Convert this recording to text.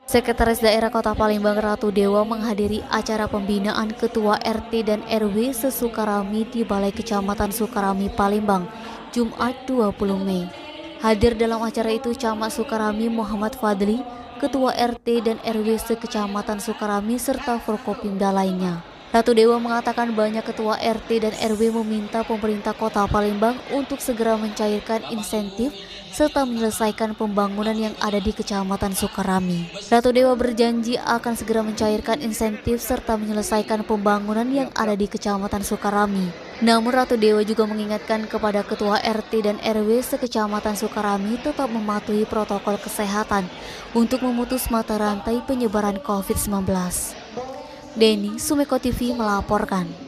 Sekretaris Daerah Kota Palembang Ratu Dewa menghadiri acara pembinaan Ketua RT dan RW se-Sukarami di Balai Kecamatan Sukarami, Palembang, Jumat 20 Mei. Hadir dalam acara itu Camat Sukarami Muhammad Fadli, Ketua RT dan RW se-Kecamatan Sukarami serta Forkopimda lainnya. Ratu Dewa mengatakan banyak ketua RT dan RW meminta pemerintah Kota Palembang untuk segera mencairkan insentif serta menyelesaikan pembangunan yang ada di Kecamatan Sukarami. Ratu Dewa berjanji akan segera mencairkan insentif serta menyelesaikan pembangunan yang ada di Kecamatan Sukarami. Namun Ratu Dewa juga mengingatkan kepada ketua RT dan RW se-Kecamatan Sukarami tetap mematuhi protokol kesehatan untuk memutus mata rantai penyebaran COVID-19. Denny Sumeko TV melaporkan.